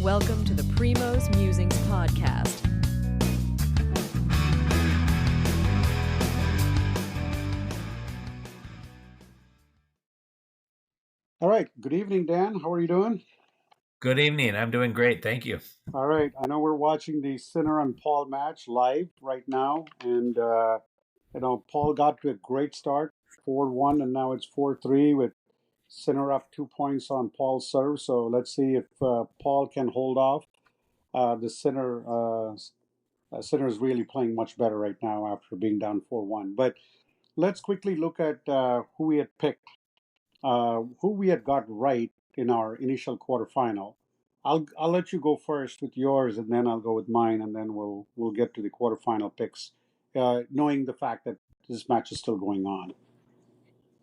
Welcome to the Primo's Musings podcast. All right. Good evening, Dan. How are you doing? Good evening. I'm doing great. Thank you. All right. I know we're watching the Sinner and Paul match live right now. And, Paul got to a great start, 4-1, and now it's 4-3 with Sinner up 2 points on Paul's serve. So let's see if Paul can hold off. The Sinner is really playing much better right now after being down 4-1. But let's quickly look at who we had picked. Who we had got right in our initial quarterfinal. I'll let you go first with yours, and then I'll go with mine, and then we'll get to the quarterfinal picks, knowing the fact that this match is still going on.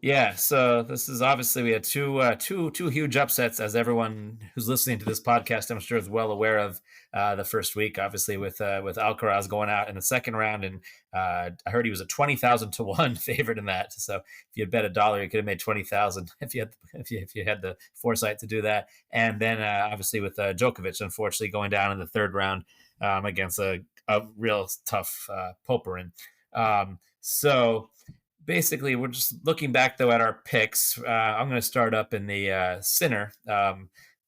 Yeah, so this is obviously we had two huge upsets, as everyone who's listening to this podcast, I'm sure, is well aware of. The first week, obviously, with Alcaraz going out in the second round, and I heard he was a 20,000 to 1 favorite in that. So if you had bet $1, you could have made 20,000 if you had the foresight to do that. And then obviously with Djokovic, unfortunately, going down in the third round against a real tough Popyrin. So basically, we're just looking back, though, at our picks. I'm going to start up in the Sinner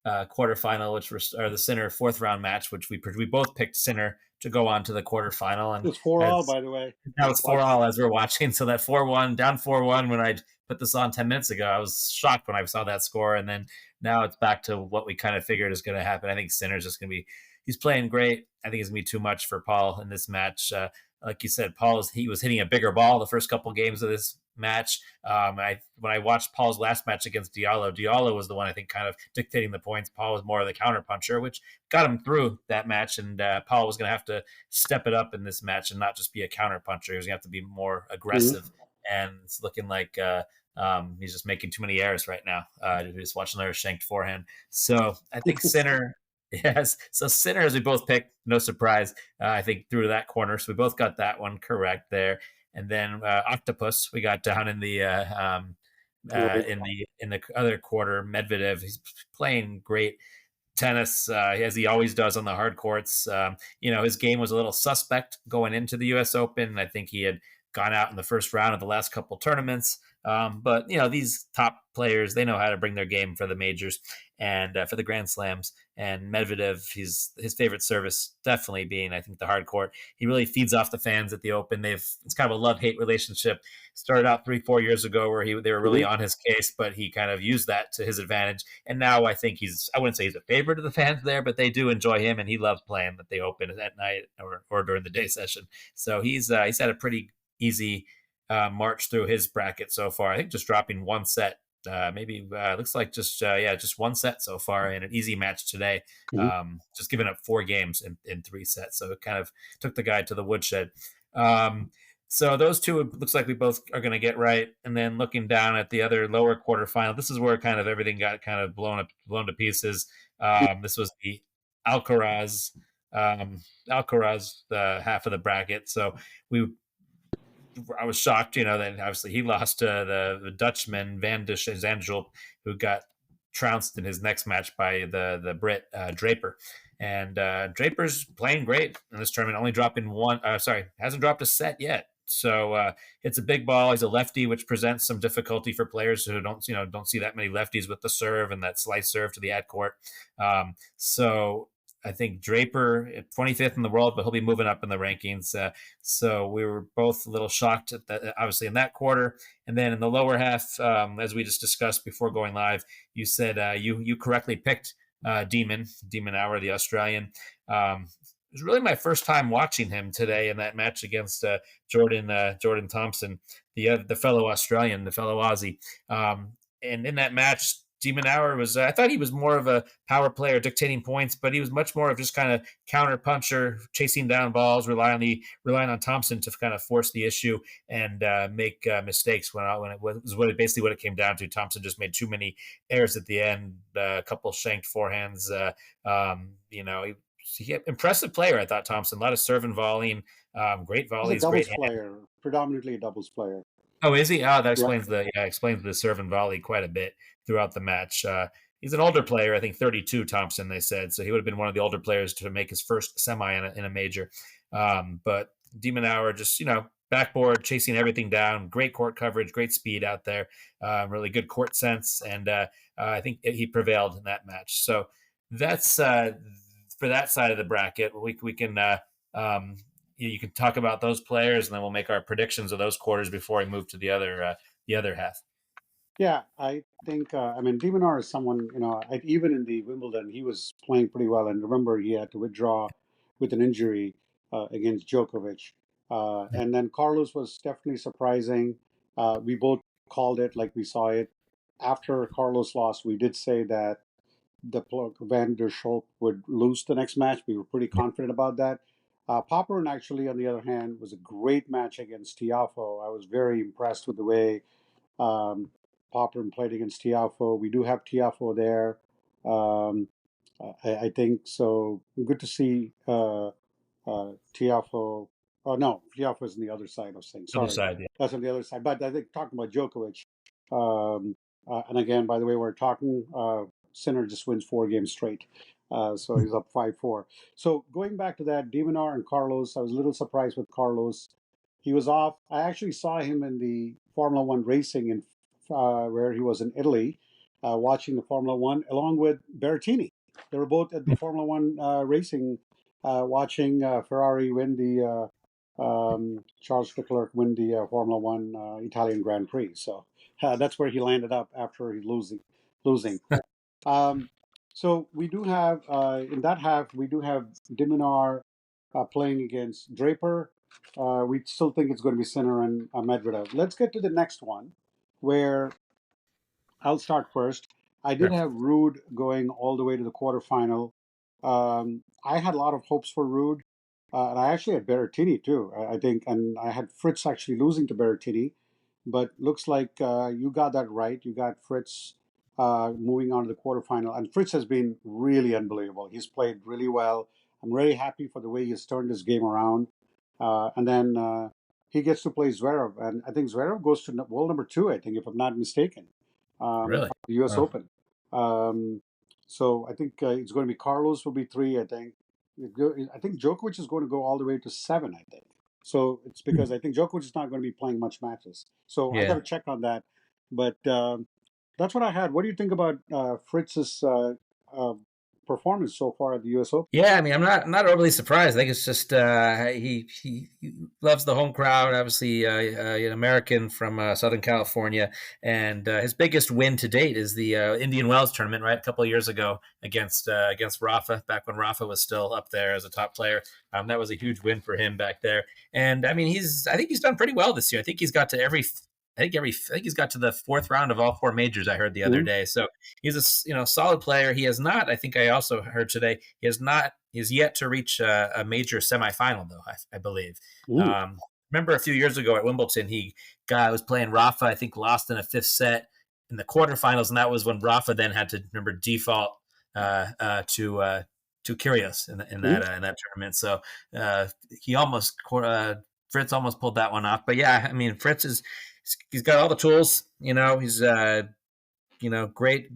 quarterfinal, or the Sinner fourth round match, which we both picked Sinner to go on to the quarterfinal. And it's 4-all, by the way. That was 4-all as we're watching. So that 4-1, down 4-1 when I put this on 10 minutes ago, I was shocked when I saw that score. And then now it's back to what we kind of figured is going to happen. I think Sinner's just going to he's playing great. I think it's going to be too much for Paul in this match. Like you said, he was hitting a bigger ball the first couple games of this match. When I watched Paul's last match against Diallo was the one I think kind of dictating the points. Paul was more of the counter puncher, which got him through that match. And Paul was going to have to step it up in this match and not just be a counter puncher. He was going to have to be more aggressive. Mm-hmm. And it's looking like he's just making too many errors right now. Just watching another shanked forehand. So I think Sinner. Yes. So Sinner, as we both picked, no surprise, I think through that corner. So we both got that one correct there. And then Octopus, we got down in the in the other quarter. Medvedev, he's playing great tennis as he always does on the hard courts. His game was a little suspect going into the U.S. Open. I think he had gone out in the first round of the last couple tournaments. But these top players, they know how to bring their game for the majors and for the Grand Slams. And Medvedev, his favorite service definitely being, I think, the hard court. He really feeds off the fans at the Open. It's kind of a love-hate relationship. Started out 3-4 years ago where they were really on his case, but he kind of used that to his advantage. And now I think I wouldn't say he's a favorite of the fans there, but they do enjoy him, and he loves playing at the Open at night or during the day session. So he's had a pretty easy march through his bracket so far. I think just dropping one set, looks like just one set so far in an easy match today. Mm-hmm. Just giving up 4 games in 3 sets. So it kind of took the guy to the woodshed. So those two, it looks like we both are going to get right. And then looking down at the other lower quarterfinal, this is where kind of everything got kind of blown to pieces. This was the Alcaraz, the half of the bracket. So I was shocked, that obviously he lost to the Dutchman Van de Zandschulp, who got trounced in his next match by the Brit Draper. And Draper's playing great in this tournament, only dropping hasn't dropped a set yet. So it's a big ball. He's a lefty, which presents some difficulty for players who don't see that many lefties with the serve and that slice serve to the ad court. So I think Draper, 25th in the world, but he'll be moving up in the rankings. So we were both a little shocked at that, obviously, in that quarter. And then in the lower half, as we just discussed before going live, you said you correctly picked Demon Hour, the Australian. It was really my first time watching him today in that match against Jordan Thompson, the fellow Australian, the fellow Aussie. And in that match, Demon Hour I thought he was more of a power player dictating points, but he was much more of just kind of counter puncher, chasing down balls, relying on Thompson to kind of force the issue and make mistakes when it was basically what it came down to. Thompson just made too many errors at the end, a couple shanked forehands. Impressive player, I thought, Thompson. A lot of serve and volleying, great volleys. He's a doubles player, predominantly a doubles player. Oh, is he? Oh, that explains the serve and volley quite a bit throughout the match. He's an older player, I think 32, Thompson, they said. So he would have been one of the older players to make his first semi in a major. But de Minaur just, backboard, chasing everything down, great court coverage, great speed out there, really good court sense. And I think he prevailed in that match. So that's for that side of the bracket. We can you can talk about those players, and then we'll make our predictions of those quarters before we move to the other half. Yeah, I think, De Minaur is someone, even in the Wimbledon, he was playing pretty well. And remember, he had to withdraw with an injury against Djokovic. And then Carlos was definitely surprising. We both called it like we saw it. After Carlos lost, we did say that Van der Schulp would lose the next match. We were pretty confident about that. Popperin, actually, on the other hand, was a great match against Tiafo. I was very impressed with the way um, Popperin played against Tiafo. We do have Tiafo there. Um, I think so. Good to see Tiafo. Oh no, Tiafo is on the other side of things. Other Sorry, side, yeah. that's on the other side. But I think talking about Djokovic, and again, by the way, we're talking. Sinner just wins 4 games straight, so he's up 5-4. So going back to that, de Minaur and Carlos, I was a little surprised with Carlos. He was off. I actually saw him in the Formula One racing in where he was in Italy, watching the Formula One along with Berrettini. They were both at the Formula One racing, watching Ferrari win the Charles Leclerc win the Formula One Italian Grand Prix. So that's where he landed up after he losing. Um, so we do have in that half we do have de Minaur playing against Draper. We still think it's going to be Sinner and Medvedev. Let's get to the next one, where I'll start first. I did Sure. have Rude going all the way to the quarterfinal. I had a lot of hopes for Rude, and I actually had Berrettini too. I think, and I had Fritz actually losing to Berrettini, but looks like you got that right. You got Fritz moving on to the quarterfinal, and Fritz has been really unbelievable. He's played really well. I'm really happy for the way he's turned his game around, and then he gets to play Zverev, and I think Zverev goes to world number 2. I think, if I'm not mistaken, Really? the U.S. Oh. Open. So I think it's going to be Carlos will be 3. I think. I think Djokovic is going to go all the way to 7. I think. So it's because I think Djokovic is not going to be playing much matches. So I got Yeah. to check on that. But that's what I had. What do you think about Fritz's performance so far at the U.S. Open? Yeah, I mean, I'm not overly surprised. I think it's just he loves the home crowd. Obviously, an American from Southern California, and his biggest win to date is the Indian Wells tournament, right? A couple of years ago against Rafa, back when Rafa was still up there as a top player. That was a huge win for him back there. And I mean, I think he's done pretty well this year. I think he's got to I think he's got to the 4th round of all 4 majors. I heard the other Mm-hmm. day. So he's a solid player. He has not. I think I also heard today he's yet to reach a major semifinal though. I believe. Mm-hmm. Remember a few years ago at Wimbledon, he was playing Rafa. I think lost in a 5th set in the quarterfinals, and that was when Rafa then had to default to Kyrgios in that tournament. So he almost Fritz almost pulled that one off. But yeah, I mean he's got all the tools. He's great,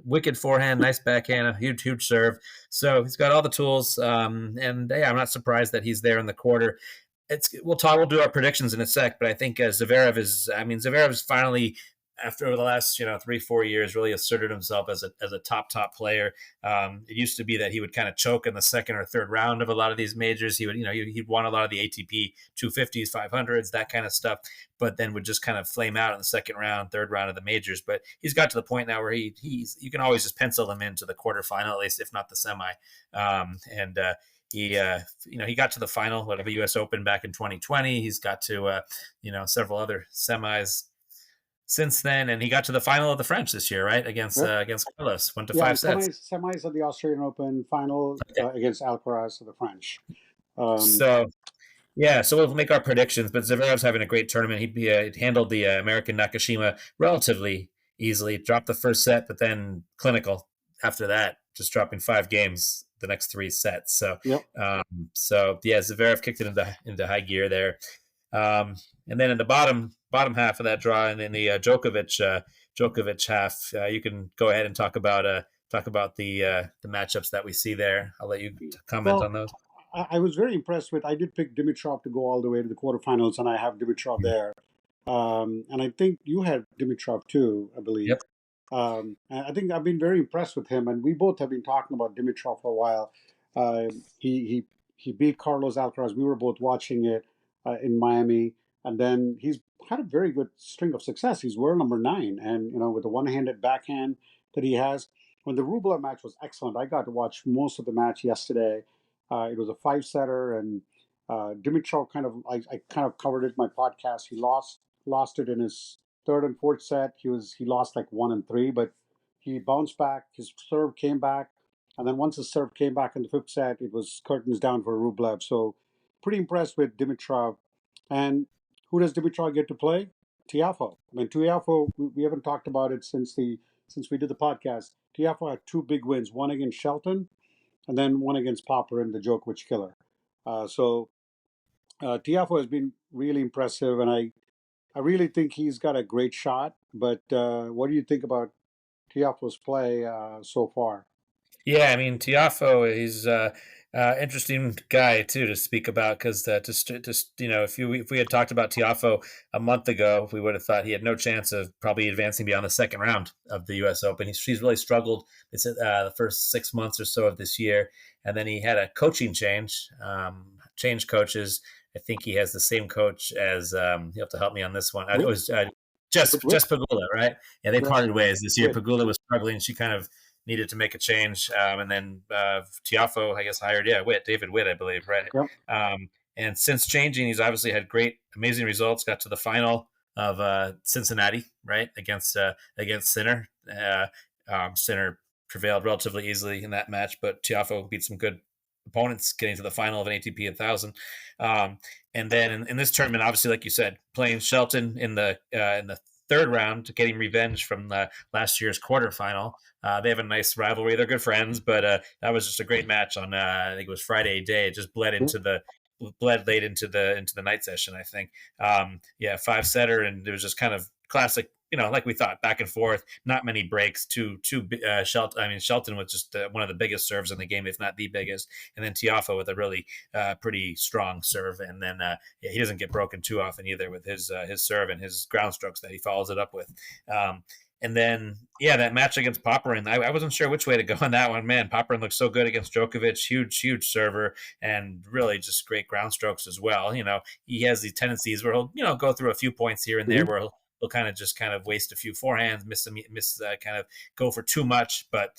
wicked forehand, nice backhand, a huge serve. So he's got all the tools. And yeah, I'm not surprised that he's there in the quarter. We'll do our predictions in a sec, but I think Zverev is finally, after over the last 3-4 years, really asserted himself as a top player. It used to be that he would kind of choke in the 2nd or 3rd round of a lot of these majors. He would he'd won a lot of the ATP 250s, 500s, that kind of stuff, but then would just kind of flame out in the 2nd round, 3rd round of the majors. But he's got to the point now where you can always just pencil him into the quarterfinal, at least if not the semi. He got to the final of the U.S. Open back in 2020. He's got to several other semis since then, and he got to the final of the French this year, right? Against Carlos, went to 5 sets. Semis of the Australian Open, final against Alcaraz of the French. So we'll make our predictions. But Zverev's having a great tournament. He handled the American Nakashima relatively easily. Dropped the first set, but then clinical after that, just dropping 5 games the next 3 sets. So Yep. Zverev kicked it into high gear there. And then in the bottom half of that draw, and in the Djokovic Djokovic half. You can go ahead and talk about the matchups that we see there. I'll let you comment Well, on those. I was very impressed with. I did pick Dimitrov to go all the way to the quarterfinals, and I have Dimitrov there. And I think you had Dimitrov too, I believe. Yep. And I think I've been very impressed with him, and we both have been talking about Dimitrov for a while. He beat Carlos Alcaraz. We were both watching it in Miami, and then he's had a very good string of success. He's world number 9, and with the one-handed backhand that he has. When the Rublev match was excellent, I got to watch most of the match yesterday. It was a 5-setter, and Dimitrov I kind of covered it in my podcast. He lost it in his third and fourth set. He lost like 1 and 3, but he bounced back. His serve came back, and then once his serve came back in the fifth set, it was curtains down for Rublev. So pretty impressed with Dimitrov. And who does Dimitrov get to play? Tiafoe. I mean, Tiafoe. We haven't talked about it since we did the podcast. Tiafoe had 2 big wins: one against Shelton, and then one against Popper in the Djokovic killer. Tiafoe has been really impressive, and I really think he's got a great shot. But what do you think about Tiafoe's play so far? Yeah, I mean Tiafo, he's interesting guy too to speak about because if we had talked about Tiafo a month ago, we would have thought he had no chance of probably advancing beyond the second round of the U.S. Open. He's really struggled the first 6 months or so of this year, and then he had a coaching change, changed coaches. I think he has the same coach as you have to help me on this one. It was just Pagula, right? Yeah, they parted ways this year. Pagula was struggling; she kind of needed to make a change, and then Tiafo, I guess, hired David Witt, I believe, right? Yep. And since changing, he's obviously had great, amazing results. Got to the final of Cincinnati, right, against Sinner. Sinner prevailed relatively easily in that match, but Tiafo beat some good opponents, getting to the final of an ATP 1000. And then in this tournament, obviously, like you said, playing Shelton in the third round, getting revenge from last year's quarterfinal. They have a nice rivalry. They're good friends, but that was just a great match on I think it was Friday day. It just bled late into the night session, I think. 5-setter, and it was just kind of classic, like we thought, back and forth, not many breaks. Shelton was just one of the biggest serves in the game, if not the biggest, and then Tiafo with a really pretty strong serve, and then he doesn't get broken too often either with his serve and his ground strokes that he follows it up with. And then, that match against Popperin, I wasn't sure which way to go on that one. Man, Popperin looks so good against Djokovic, huge server, and really just great ground strokes as well. He has these tendencies where he'll, go through a few points here and there where he'll kind of waste a few forehands, kind of go for too much. But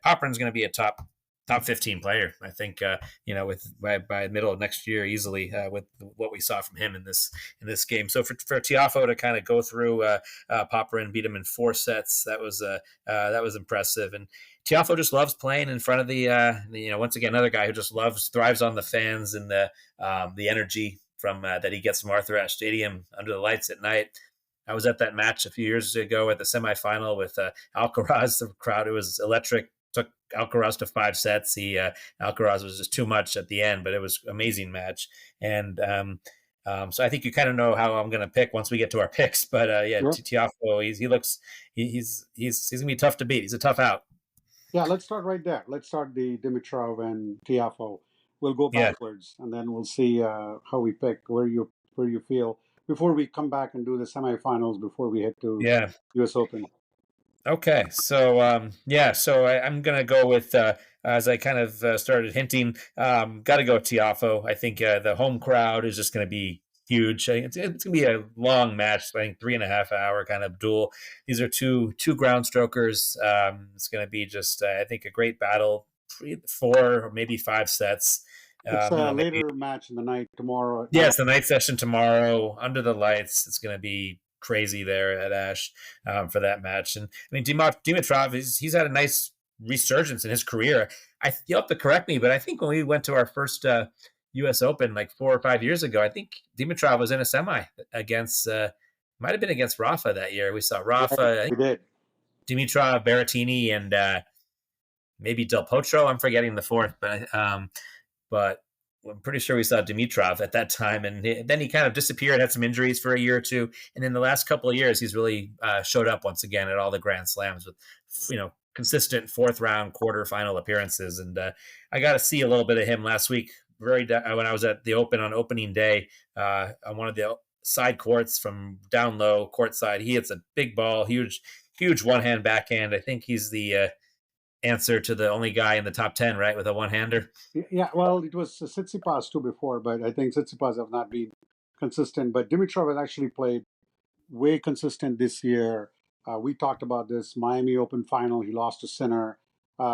Popperin's going to be a top 15 player, I think. With by middle of next year easily, with what we saw from him in this game. So for Tiafo to kind of go through Popperin, beat him in 4 sets, that was impressive. And Tiafo just loves playing in front of the once again, another guy who just thrives on the fans and the energy from that he gets from Arthur Ashe Stadium under the lights at night. I was at that match a few years ago at the semifinal with Alcaraz. The crowd, it was electric. Took Alcaraz to 5 sets. Alcaraz was just too much at the end, but it was an amazing match. And so I think you kind of know how I'm going to pick once we get to our picks. But Tiafo, he's going to be tough to beat. He's a tough out. Yeah, let's start right there. Let's start the Dimitrov and Tiafo. We'll go backwards, and then we'll see how we pick where you feel before we come back and do the semifinals before we head to U.S. Open. Okay, so I'm gonna go with as I kind of started hinting. Got to go Tiafo. I think the home crowd is just going to be huge. It's going to be a long match. I think 3.5 hour kind of duel. These are two ground strokers. It's going to be just I think a great battle. 4 or maybe 5 sets. It's a later match in the night tomorrow. Yeah, it's the night session tomorrow under the lights. It's going to be crazy there at Ashe for that match. And I mean, Dimitrov, he's had a nice resurgence in his career. You'll have to correct me, but I think when we went to our first U.S. Open like 4 or 5 years ago, I think Dimitrov was in a semi against, might have been against Rafa that year. We saw Rafa, we did. Dimitrov, Berrettini, and maybe Del Potro. I'm forgetting the fourth, but I'm pretty sure we saw Dimitrov at that time, and then he kind of disappeared, had some injuries for a year or two, and in the last couple of years, he's really showed up once again at all the Grand Slams with, consistent fourth round quarterfinal appearances. And I got to see a little bit of him last week. When I was at the Open on opening day on one of the side courts from down low courtside, he hits a big ball, huge one hand backhand. I think he's the answer to the only guy in the top 10, right, with a one hander. Yeah, well, it was Tsitsipas too before, but I think Tsitsipas have not been consistent. But Dimitrov has actually played way consistent this year. We talked about this Miami Open final. He lost to Sinner.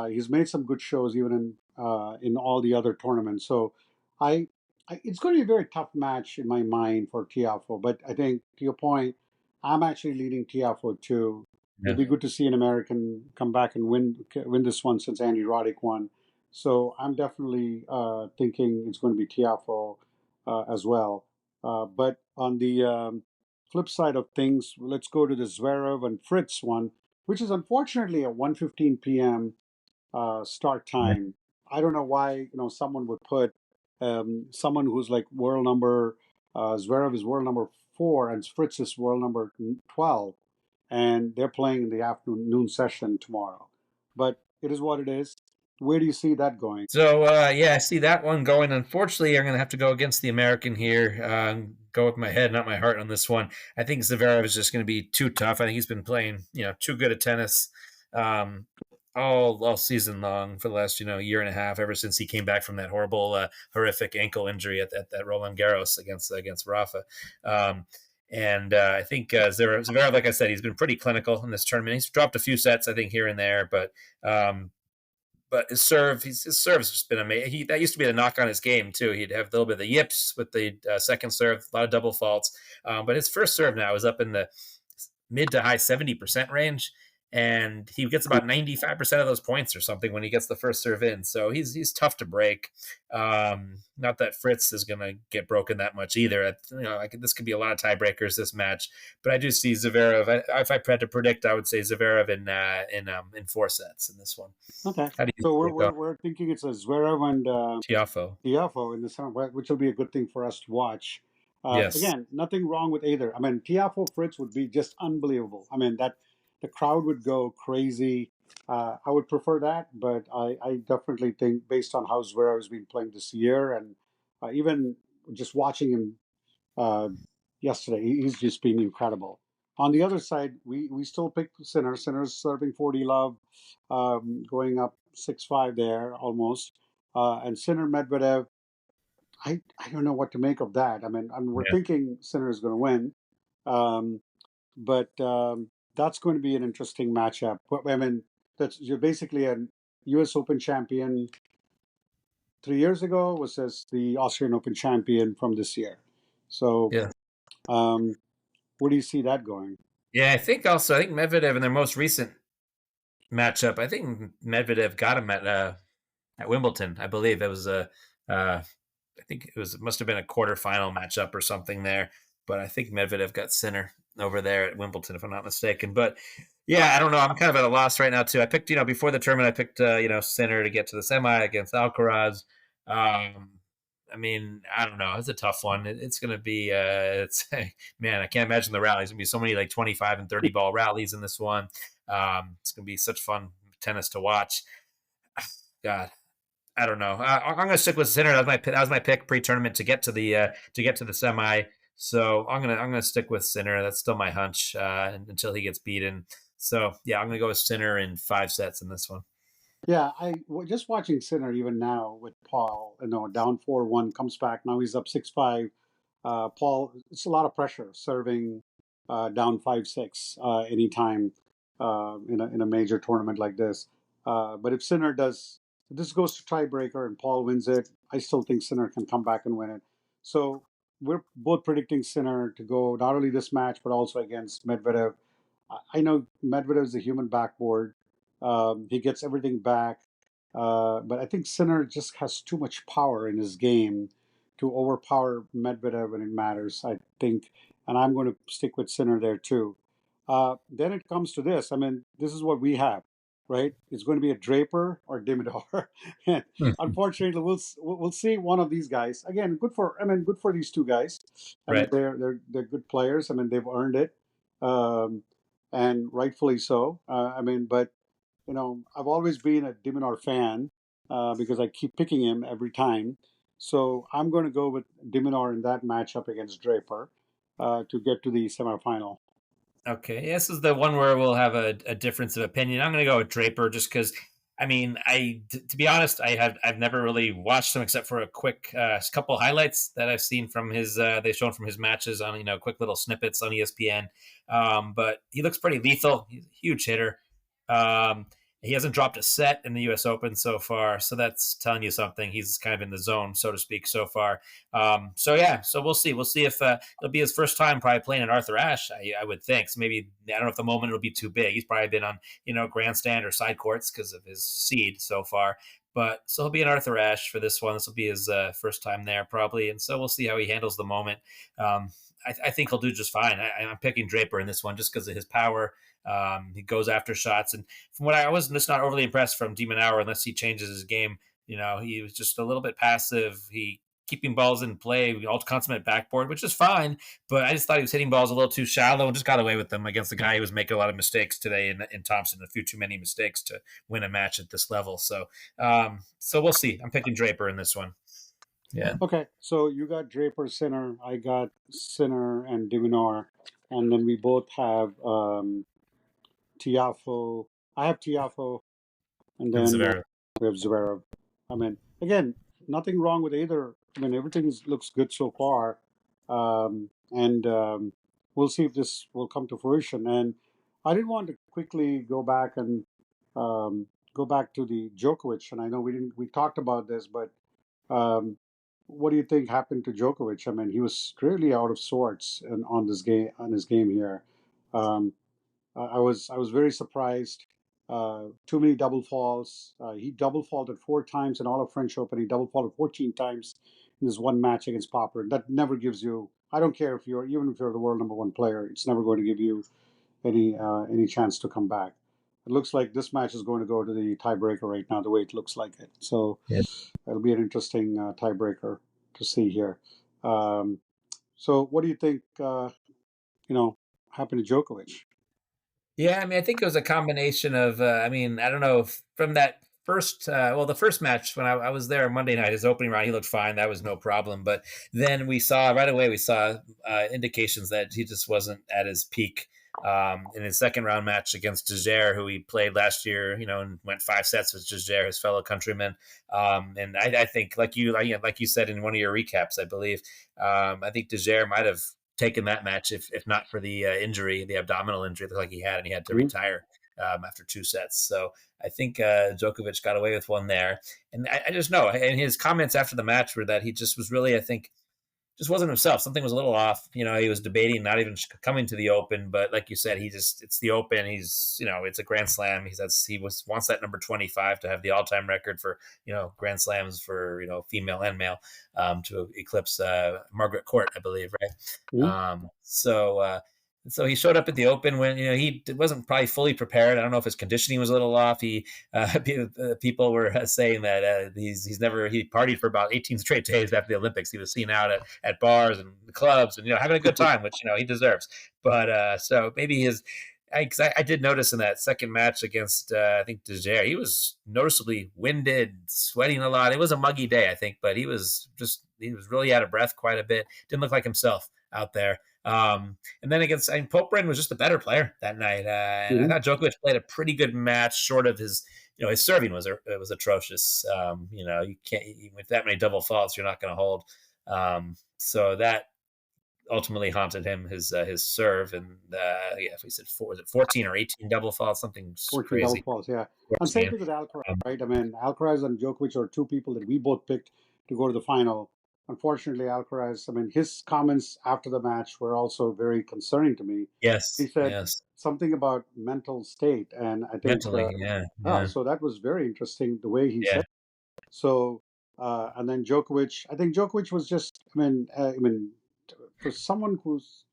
He's made some good shows even in all the other tournaments. So I, it's going to be a very tough match in my mind for Tiafo. But I think to your point, I'm actually leading Tiafo too. It'd be good to see an American come back and win this one since Andy Roddick won. So I'm definitely thinking it's going to be Tiafo as well. But on the flip side of things, let's go to the Zverev and Fritz one, which is unfortunately at 1:15 p.m. Start time. I don't know why someone would put someone who's like world number Zverev is world number 4 and Fritz is world number 12, and they're playing in the afternoon session tomorrow. But it is what it is. Where do you see that going? So yeah, I see that one going. Unfortunately, I'm going to have to go against the American here. Go with my head, not my heart on this one. I think Zverev is just going to be too tough. I think he's been playing, too good at tennis um, all season long for the last year and a half, ever since he came back from that horrific ankle injury at that Roland Garros against Rafa. And I think Zverev, like I said, he's been pretty clinical in this tournament. He's dropped a few sets, I think, here and there, but his serve's just been amazing. That used to be the knock on his game too. He'd have a little bit of the yips with the second serve, a lot of double faults. But his first serve now is up in the mid to high 70% range, and he gets about 95% of those points or something when he gets the first serve in. So he's tough to break. Not that Fritz is going to get broken that much either. This could be a lot of tiebreakers this match, but I do see Zverev. If I had to predict, I would say Zverev in 4 sets in this one. Okay, How do you so see it go? we're thinking it's a Zverev and Tiafo. Tiafo in the summer, which will be a good thing for us to watch. Yes. Again, nothing wrong with either. I mean, Tiafo Fritz would be just unbelievable. I mean, that the crowd would go crazy. I would prefer that, but I definitely think based on how Zverev has been playing this year, and even just watching him uh, yesterday, he's just been incredible. On the other side, we still pick Sinner. Sinner's serving 40 love, going up 6-5 there almost. And Sinner Medvedev, I don't know what to make of that. I mean we're Yeah. thinking Sinner is going to win, um, but that's going to be an interesting matchup. I mean, you're basically a U.S. Open champion 3 years ago versus the Australian Open champion from this year. So, Yeah. um, where do you see that going? Yeah, I think Medvedev in their most recent matchup, I think Medvedev got him at Wimbledon. I believe it was I think it must have been a quarterfinal matchup or something there. But I think Medvedev got Sinner over there at Wimbledon, if I'm not mistaken. But yeah, I don't know. I'm kind of at a loss right now too. I picked, before the tournament, I picked, Sinner to get to the semi against Alcaraz. Um, I mean, I don't know. It's a tough one. It's going to be, man, I can't imagine the rallies. It's going to be so many like 25 and 30 ball rallies in this one. It's going to be such fun tennis to watch. God, I don't know. I'm going to stick with Sinner. That was my pick pre-tournament to get to the semi. So I'm gonna stick with Sinner. That's still my hunch until he gets beaten. So yeah, I'm gonna go with Sinner in 5 sets in this one. Yeah, just watching Sinner even now with Paul, down 4-1, comes back. Now he's up 6-5. Paul, it's a lot of pressure serving down 5-6 anytime in a major tournament like this. But if this goes to tiebreaker and Paul wins it, I still think Sinner can come back and win it. So we're both predicting Sinner to go not only this match but also against Medvedev. I know Medvedev is a human backboard. He gets everything back. But I think Sinner just has too much power in his game to overpower Medvedev when it matters, I think. And I'm going to stick with Sinner there too. Then it comes to this. I mean, this is what we have. right? It's going to be a Draper or Dimidar, and unfortunately, we'll see one of these guys again. Good for these two guys. I mean, Right. they're good players. I mean, they've earned it, um, and rightfully so. But I've always been a Dimidar fan because I keep picking him every time. So I'm going to go with Dimidar in that matchup against Draper to get to the semifinal. Okay, yeah, this is the one where we'll have a difference of opinion. I'm going to go with Draper just because. I mean, to be honest, I've never really watched him except for a quick couple highlights that I've seen from his they've shown from his matches on quick little snippets on ESPN. But he looks pretty lethal. He's a huge hitter. Um, he hasn't dropped a set in the U.S. Open so far, so that's telling you something. He's kind of in the zone, so to speak, so far. So yeah, so we'll see. We'll see if it'll be his first time probably playing at Arthur Ashe. I would think. So maybe I don't know if the moment it'll be too big. He's probably been on grandstand or side courts because of his seed so far. But so he'll be in Arthur Ashe for this one. This will be his first time there probably, and so we'll see how he handles the moment. Um, I think he'll do just fine. I'm picking Draper in this one just because of his power. He goes after shots, and from what I was just not overly impressed from Demon Hour unless he changes his game. He was just a little bit passive. He keeping balls in play, all consummate backboard, which is fine. But I just thought he was hitting balls a little too shallow and just got away with them against the guy who was making a lot of mistakes today in Thompson, a few too many mistakes to win a match at this level. So we'll see. I'm picking Draper in this one. Yeah. Okay, so you got Draper Sinner, I got Sinner and Divinar, and then we both have Tiafo. I have Tiafo, and And then Zverev. we have Zverev. I mean, again, nothing wrong with either. I mean, everything looks good so far, and we'll see if this will come to fruition. And I did want to quickly um, go back to the Djokovic, and I know we talked about this, but um, what do you think happened to Djokovic? I mean, he was really out of sorts on this game on his game here. Um, I was very surprised. Too many double falls. He double faulted 4 times in all of French Open. He double faulted 14 times in this one match against Popper. That never gives you. I don't care if even if you're the world number one player, it's never going to give you any chance to come back. It looks like this match is going to go to the tiebreaker right now. The way it looks like it, so Yeah. it'll be an interesting tiebreaker to see here. Um, so, what do you think? Happened to Djokovic? Yeah, I mean, I think it was a combination of. I mean, I don't know if from that first. The first match when I was there Monday night, his opening round, he looked fine. That was no problem. But then we saw right away, indications that he just wasn't at his peak. In his second round match against Jager, who he played last year, and went 5 sets with Jager, his fellow countryman. And I think, like you said in one of your recaps, I believe, I think Jager might have taken that match if not for the injury, the abdominal injury like he had, and he had to Mhm. retire after 2 sets. So I think Djokovic got away with one there, and I just know. And his comments after the match were that he just was really, I think, just wasn't himself. Something was a little off. He was debating not even coming to the Open, but like you said, it's the Open. It's a Grand Slam. Wants that number 25 to have the all time record for Grand Slams for female and male, to eclipse Margaret Court, I believe, right? Mhm. So he showed up at the Open when he wasn't probably fully prepared. I don't know if his conditioning was a little off. People were saying that he partied for about 18 straight days after the Olympics. He was seen out at bars and clubs and having a good time, which he deserves. But so maybe I did notice in that second match against I think Jager, he was noticeably winded, sweating a lot. It was a muggy day, I think, but he was really out of breath quite a bit. Didn't look like himself out there. And then Popren was just a better player that night, and I Mhm. thought Djokovic played a pretty good match. Short of his, his serving was atrocious. You can't with that many double faults, you're not going to hold. So that ultimately haunted him, his serve, and if we said was it 14 or 18 double faults, something 14 double crazy. faults, yeah. And same 14. thing with Alcaraz, right? I mean, Alcaraz and Djokovic are two people that we both picked to go to the final. Unfortunately, Alcaraz, I mean, his comments after the match were also very concerning to me. He Yes, said yes, something about mental state, and I think, mentally, yeah, so that was very interesting the way he yeah, said. So, and then Djokovic, I think Djokovic was just, for someone who's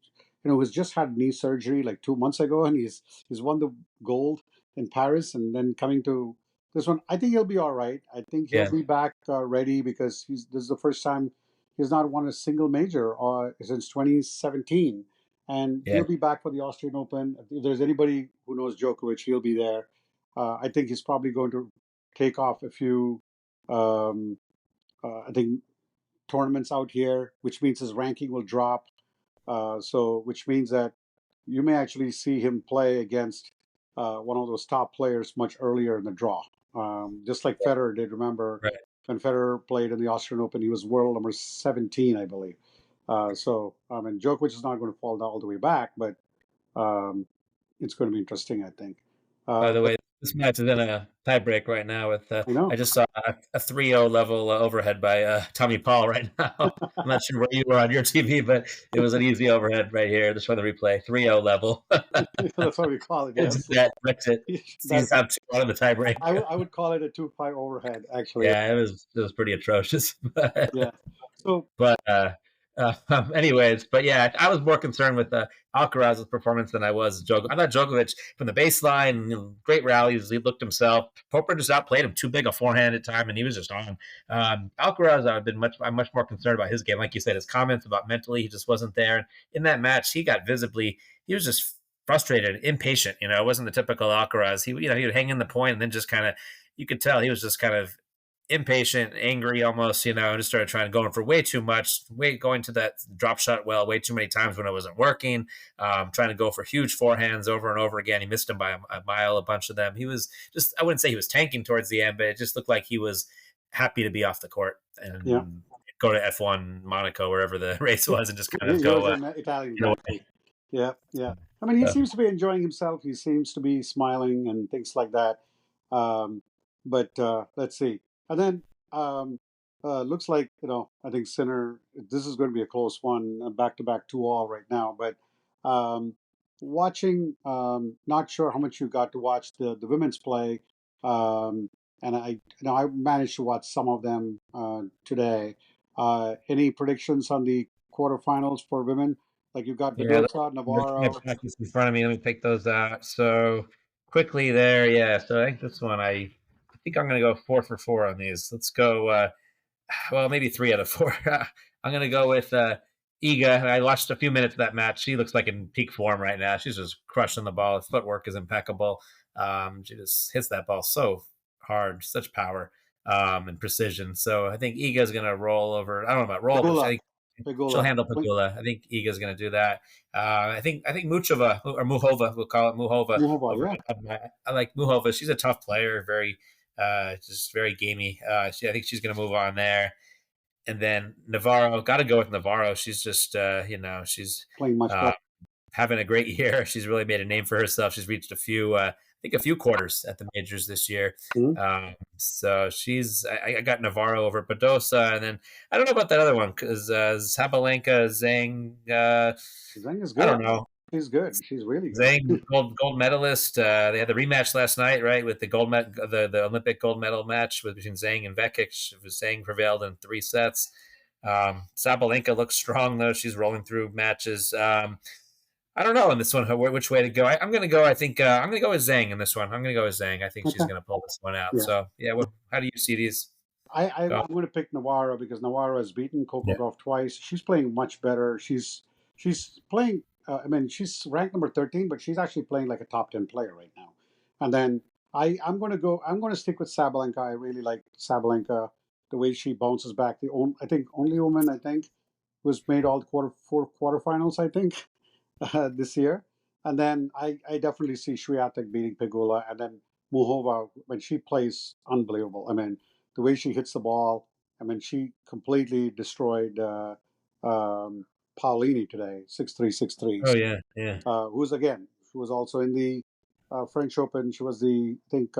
just had knee surgery like 2 months ago, and he's won the gold. in Paris, and then coming to this one. I think he'll be all right. I think he'll Yeah, be back ready because this is the first time he's not won a single major since 2017, and yeah. he'll be back for the Australian Open. If there's anybody who knows Djokovic, he'll be there. I think he's probably going to take off a few. Um, I think tournaments out here, which means his ranking will drop. Which means that you may actually see him play against one of those top players much earlier in the draw. Just like Federer did. Remember Right. when Federer played in the Australian Open, he was world number 17, I believe. I mean, Djokovic is not going to fall down all the way back, but um, it's going to be interesting, I think. By the But way, this match is in a tiebreak right now. With I know I just saw a 3-0 level overhead by Tommy Paul right now. I'm not sure where you were on your TV, but it was an easy overhead right here. Just for the replay, 3-0 level. that's what we call it. It's Yes, that Brexit that sees how two out of the tiebreak. I would call it a 2-5 overhead, actually. Yeah, it was pretty atrocious. Yeah. So Anyways, but yeah, I was more concerned with Alcaraz's performance than I was Djokovic. I thought Djokovic from the baseline, great rallies. He looked himself. Popper just outplayed him, too big a forehand at time, and he was just on. Alcaraz, I'm much more concerned about his game. Like you said, his comments about mentally, he just wasn't there. And in that match, he was just frustrated, impatient. It wasn't the typical Alcaraz. He would hang in the point and then just kind of, you could tell he was just kind of impatient, angry almost, and just started going for way too much, going to that drop shot way too many times when it wasn't working, trying to go for huge forehands over and over again. He missed him by a mile, a bunch of them. He was just, I wouldn't say he was tanking towards the end, but it just looked like he was happy to be off the court yeah, and go to F1 Monaco, wherever the race was, and just kind of he was go an Italian get Grand away. Prix. Yeah, yeah. I mean, he So, seems to be enjoying himself. He seems to be smiling and things like that. Um, but let's see. And then looks like I think Sinner. This is going to be a close one, back to back 2-all right now. But um, not sure how much you got to watch the women's play. Um, and I managed to watch some of them today. Any predictions on the quarterfinals for women? Like you got yeah, Badosa, my Navarro. practice in front of me. Let me take those out. So quickly there, yeah. So I think this one, I think I'm going to go 4 for 4 on these. Let's go. Well, maybe 3 out of 4. I'm going to go with Iga. I watched a few minutes of that match. She looks like in peak form right now. She's just crushing the ball. Her footwork is impeccable. She just hits that ball so hard, such power and precision. So I think Iga's going to roll over. I don't know about roll, but I Pegula, think she'll Pegula. handle Pagula. I think Iga's going to do that. I think Muchova or Muhova, we'll call it Muhova. Muhova, Over, yeah. I like Muhova. She's a tough player, just very gamey. I think she's going to move on there. And then Navarro, got to go with Navarro. She's just, she's Playing much uh, better. having a great year. She's really made a name for herself. She's reached I think a few quarters at the majors this year. Mhm. So I got Navarro over Badosa, and then I don't know about that other one because Sabalenka, Zhang, Zhang is I good. don't know. She's good. She's really good. Zhang, gold medalist. They had the rematch last night, right, with the Olympic gold medal match between Zhang and Vekic. Zhang prevailed in 3 sets. Sabalenka looks strong though; she's rolling through matches. I don't know in this one which way to go. I'm going to go. I think I'm going to go with Zhang in this one. I'm going to go with Zhang. I think she's Okay. going to pull this one out. Yeah. So yeah, how do you see these? I'm Go? going to pick Navarro because Navarro has beaten Coco Yeah, Gauff twice. She's playing much better. She's playing. I mean, she's ranked number 13, but she's actually playing like a top 10 player right now. And then I'm going to go. I'm going to stick with Sabalenka. I really like Sabalenka, the way she bounces back. I think only woman I think who's made all the four quarterfinals. I think this year. And then I definitely see Swiatek beating Pegula, and then Muhova when she plays unbelievable. I mean, the way she hits the ball. I mean, she completely destroyed um, Paolini today, 6-3, 6-3. oh yeah, yeah, Who's again, she was also in the French Open. She was the, I think,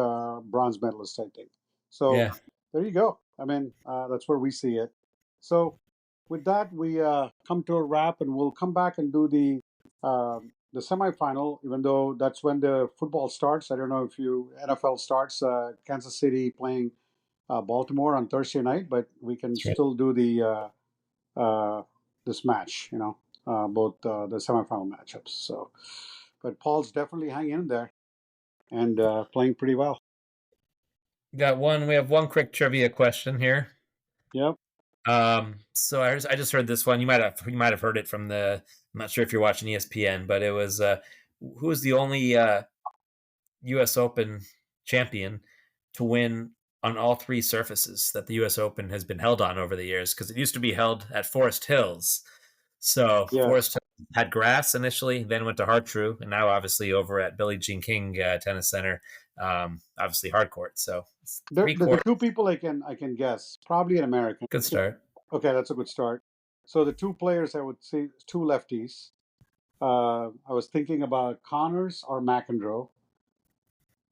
bronze medalist, I think. So yeah. there you go. I mean, that's where we see it. So with that, we come to a wrap, and we'll come back and do the semifinal. Even though that's when the football starts. I don't know if NFL starts. Kansas City playing Baltimore on Thursday night, but we can That's right. still do this match. Both the semifinal matchups. So, but Paul's definitely hanging in there. and playing pretty well. We have one quick trivia question here. Yep. So I just heard this one. You might have heard it from the. I'm not sure if you're watching ESPN, but it was who is the only U.S. Open champion to win on all three surfaces that the U.S. Open has been held on over the years, because it used to be held at Forest Hills. So Yeah. Forest Hills had grass initially, then went to Hartrue, and now obviously over at Billie Jean King Tennis Center, obviously hard court. So The two people I can guess, probably an American. Good start. Okay, that's a good start. So the two players I would say, two lefties. I was thinking about Connors or McEnroe.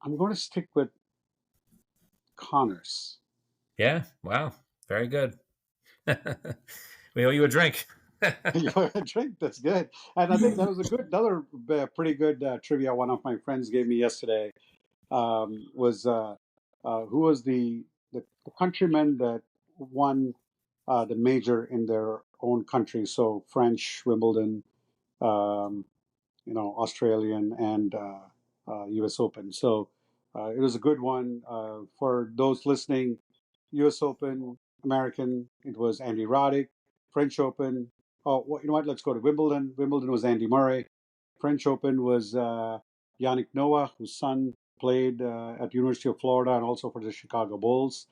I'm going to stick with Connors. Yeah. Wow. Very good. We owe you a drink. You want a drink? That's good. And I think that was another pretty good trivia one of my friends gave me yesterday. Was who was the countryman that won the major in their own country? So French, Wimbledon, Australian, and U.S. Open. So it was a good one for those listening. U.S. Open, American, it was Andy Roddick. French Open, oh, well, you know what? Let's go to Wimbledon. Wimbledon was Andy Murray. French Open was Yannick Noah, whose son played at University of Florida and also for the Chicago Bulls.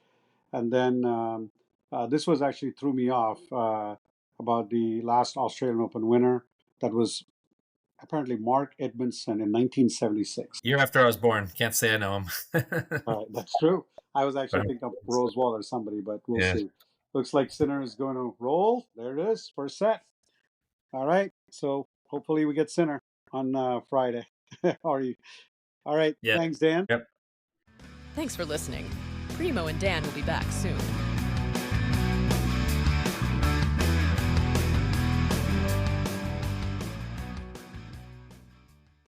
And then this was actually threw me off about the last Australian Open winner. That was apparently Mark Edmondson in 1976. Year after I was born. Can't say I know him. That's true. I was actually thinking of Rosewall or somebody, but we'll see. Looks like Sinner is going to roll. There it is, first set. All right. So hopefully we get Sinner on Friday. All right. Yeah. Thanks, Dan. Yep. Thanks for listening. Primo and Dan will be back soon.